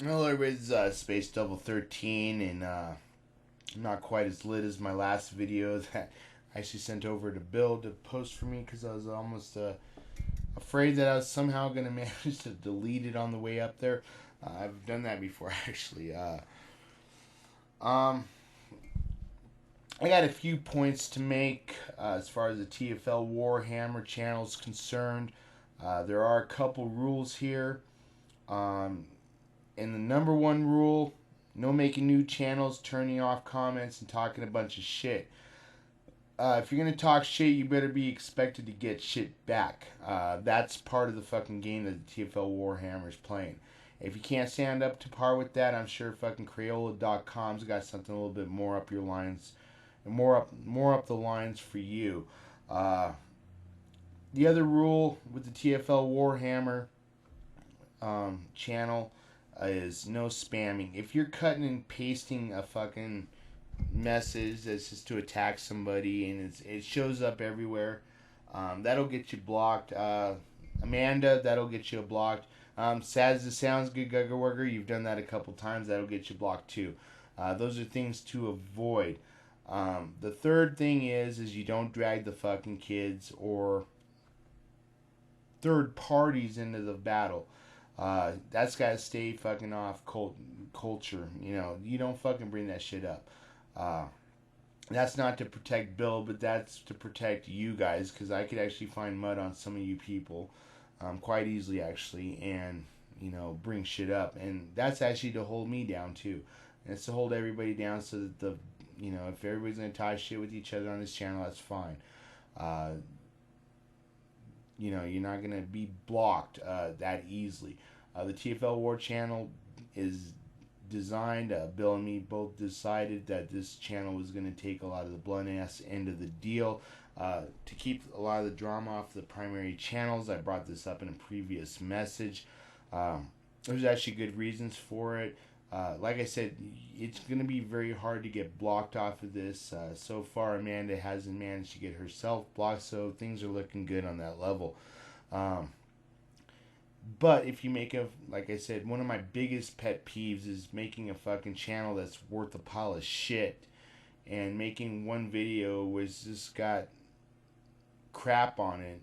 Hello, everybody's Space Double 13, and I'm not quite as lit as my last video that I actually sent over to Bill to post for me because I was almost afraid that I was somehow going to manage to delete it on the way up there. I've done that before, actually. Um, I got a few points to make as far as the TFL Warhammer channel is concerned. There are a couple rules here. Um, And the number one rule, no making new channels, turning off comments, and talking a bunch of shit. If you're going to talk shit, you better be expected to get shit back. That's part of the fucking game that the TFL Warhammer is playing. If you can't stand up to par with that, I'm sure fucking Crayola.com's got something a little bit more up your lines, and more up the lines for you. Uh, the other rule with the TFL Warhammer channel is no spamming. If you're cutting and pasting a fucking message that's just to attack somebody and it shows up everywhere, that'll get you blocked. Amanda, that'll get you blocked. Sad as it sounds, good Gugger Wugger, you've done that a couple times. That'll get you blocked too. Those are things to avoid. The third thing is you don't drag the fucking kids or third parties into the battle. That's got to stay fucking off culture. You know, you don't fucking bring that shit up. Uh, that's not to protect Bill, but that's to protect you guys because I could actually find mud on some of you people quite easily, actually, and you know, bring shit up. And that's actually to hold me down too. And it's to hold everybody down so that you know, if everybody's gonna tie shit with each other on this channel, that's fine. Uh, you know, you're not gonna be blocked that easily. The TFL War channel is designed. Bill and me both decided that this channel was going to take a lot of the blunt ass end of the deal. To keep a lot of the drama off the primary channels, I brought this up in a previous message. There's actually good reasons for it. Like I said, it's going to be very hard to get blocked off of this. So far, Amanda hasn't managed to get herself blocked, so things are looking good on that level. Um, but if you make like I said, one of my biggest pet peeves is making a fucking channel that's worth a pile of shit and making one video was just got crap on it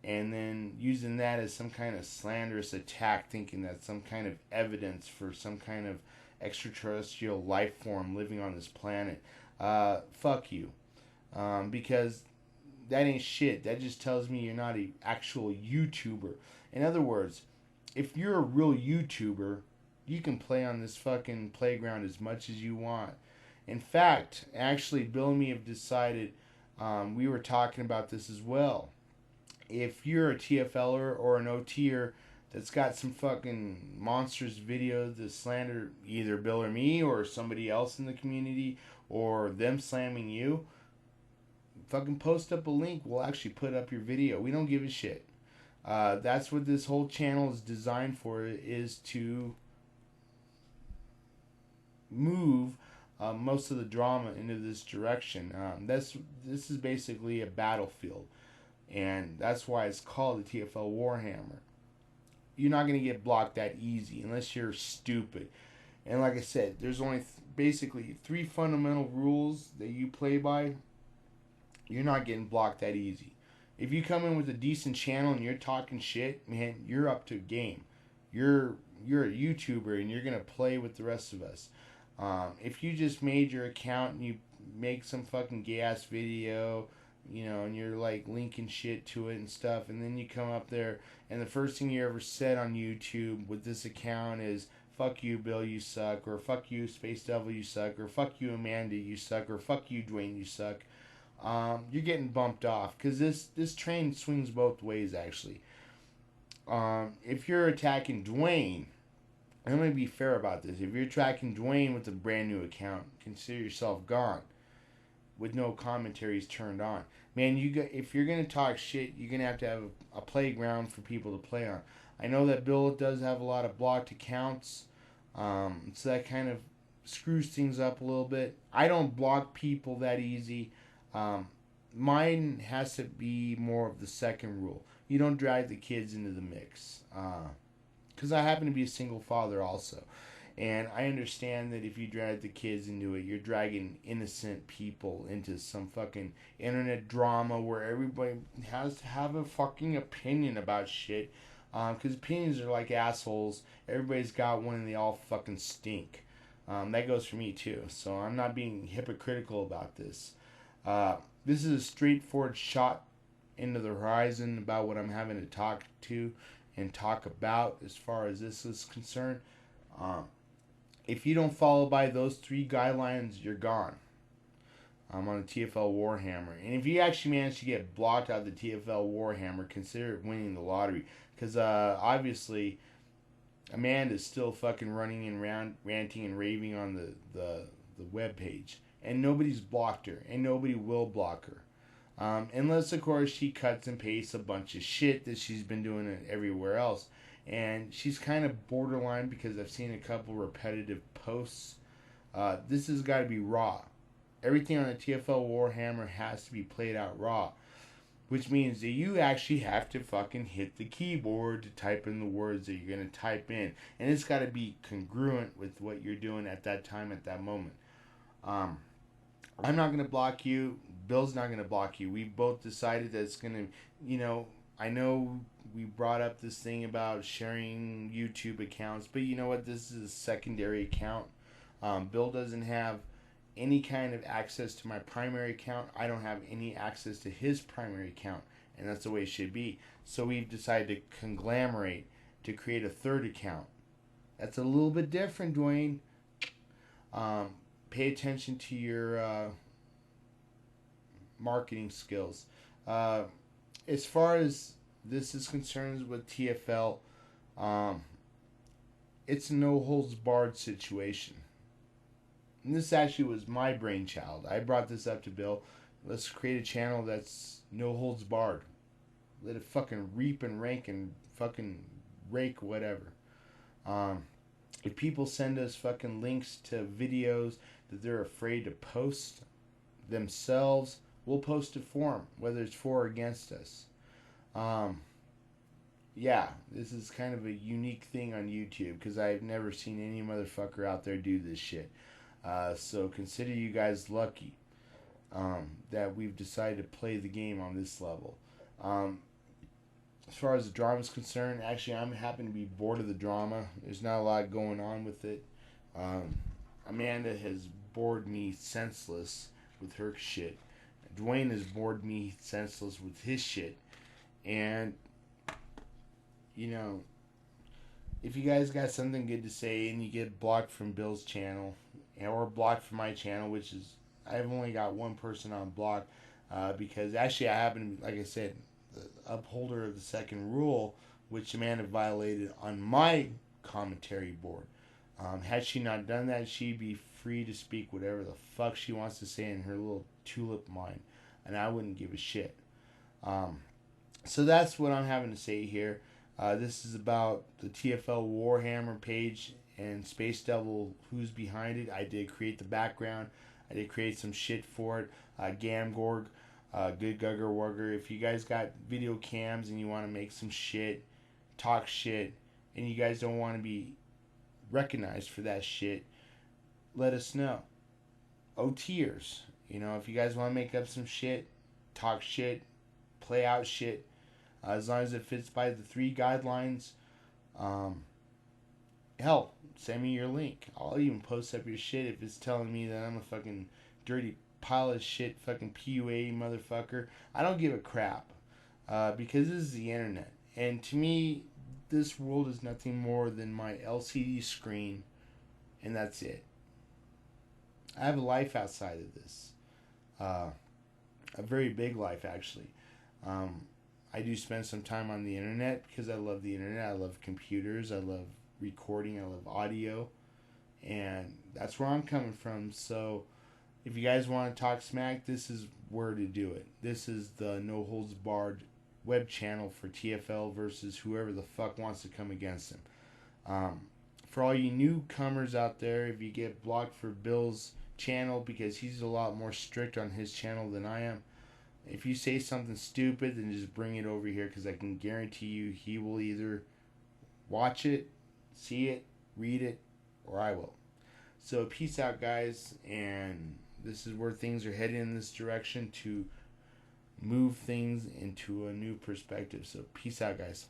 and then using that as some kind of slanderous attack, thinking that's some kind of evidence for some kind of extraterrestrial life form living on this planet. Fuck you. Because that ain't shit. That just tells me you're not an actual YouTuber. In other words, if you're a real YouTuber, you can play on this fucking playground as much as you want. In fact, actually, Bill and me have decided, we were talking about this as well. If you're a TFLer or an OTer that's got some fucking monstrous video to slander either Bill or me or somebody else in the community or them slamming you, fucking post up a link. We'll actually put up your video. We don't give a shit. That's what this whole channel is designed for, is to move most of the drama into this direction. This is basically a battlefield, and that's why it's called the TFL Warhammer. You're not going to get blocked that easy unless you're stupid. And like I said, there's only basically three fundamental rules that you play by. You're not getting blocked that easy. If you come in with a decent channel and you're talking shit, man, you're up to game. You're you're a YouTuber and you're gonna play with the rest of us. If you just made your account and you make some fucking gay ass video, you know, and you're like linking shit to it and stuff, and then you come up there and the first thing you ever said on YouTube with this account is "fuck you, Bill, you suck," or "fuck you, Space Devil, you suck," or "fuck you, Amanda, you suck," or "fuck you, Dwayne, you suck," you're getting bumped off because this train swings both ways actually. If you're attacking Dwayne, I'm gonna be fair about this. If you're attacking Dwayne with a brand new account, consider yourself gone with no commentaries turned on. Man, if you're gonna talk shit, you're gonna have a playground for people to play on. I know that Bill does have a lot of blocked accounts, so that kind of screws things up a little bit. I don't block people that easy. Um, Mine has to be more of the second rule. You don't drag the kids into the mix. because I happen to be a single father also. And I understand that if you drag the kids into it, you're dragging innocent people into some fucking internet drama where everybody has to have a fucking opinion about shit. Because opinions are like assholes. Everybody's got one and they all fucking stink. That goes for me too. So I'm not being hypocritical about this. This is a straightforward shot into the horizon about what I'm having to talk to and talk about as far as this is concerned. If you don't follow by those 3 guidelines, you're gone. I'm on the TFL Warhammer. And if you actually manage to get blocked out of the TFL Warhammer, consider winning the lottery. Because obviously, Amanda's still fucking running and ranting and raving on the web page. And nobody's blocked her. And nobody will block her. Unless, of course, she cuts and pastes a bunch of shit that she's been doing everywhere else. And she's kind of borderline because I've seen a couple repetitive posts. This has got to be raw. Everything on the TFL Warhammer has to be played out raw. Which means that you actually have to fucking hit the keyboard to type in the words that you're going to type in. And it's got to be congruent with what you're doing at that time, at that moment. I'm not going to block you. Bill's not going to block you. We've both decided that it's going to, I know we brought up this thing about sharing YouTube accounts, but you know what? This is a secondary account. Bill doesn't have any kind of access to my primary account. I don't have any access to his primary account, and that's the way it should be. So we've decided to conglomerate to create a third account. That's a little bit different, Dwayne. Pay attention to your marketing skills. As far as this is concerned with TFL, it's a no holds barred situation. And this actually was my brainchild. I brought this up to Bill. Let's create a channel that's no holds barred. Let it fucking reap and rank and fucking rake whatever. If people send us fucking links to videos that they're afraid to post themselves, we'll post it for them, whether it's for or against us. Yeah, this is kind of a unique thing on YouTube because I've never seen any motherfucker out there do this shit. So consider you guys lucky that we've decided to play the game on this level. As far as the drama is concerned, actually I'm happy to be bored of the drama. There's not a lot going on with it. Amanda has bored me senseless with her shit. Dwayne has bored me senseless with his shit. And, if you guys got something good to say and you get blocked from Bill's channel or blocked from my channel, which is, I've only got one person on block because actually I happen to be, like I said, the upholder of the second rule, which Amanda violated on my commentary board. Had she not done that, she'd be free to speak whatever the fuck she wants to say in her little tulip mind, and I wouldn't give a shit. So that's what I'm having to say here. This is about the TFL Warhammer page and Space Devil, who's behind it. I did create the background. I did create some shit for it. Gamgorg, Good Gugger Wugger. If you guys got video cams and you want to make some shit, talk shit, and you guys don't want to be recognized for that shit, let us know. OTers. If you guys want to make up some shit, talk shit, play out shit, as long as it fits by the 3 guidelines, hell, send me your link. I'll even post up your shit if it's telling me that I'm a fucking dirty pile of shit, fucking PUA motherfucker. I don't give a crap, because this is the internet. And to me, this world is nothing more than my LCD screen, and that's it. I have a life outside of this. A very big life, actually. I do spend some time on the internet because I love the internet. I love computers. I love recording. I love audio. And that's where I'm coming from. So if you guys want to talk smack, this is where to do it. This is the No Holds Barred web channel for TFL versus whoever the fuck wants to come against him. For all you newcomers out there, if you get blocked for Bill's channel because he's a lot more strict on his channel than I am, if you say something stupid, then just bring it over here because I can guarantee you he will either Watch it, see it, read it, or I will. So peace out, guys, and this is where things are heading in this direction to move things into a new perspective. So peace out, guys.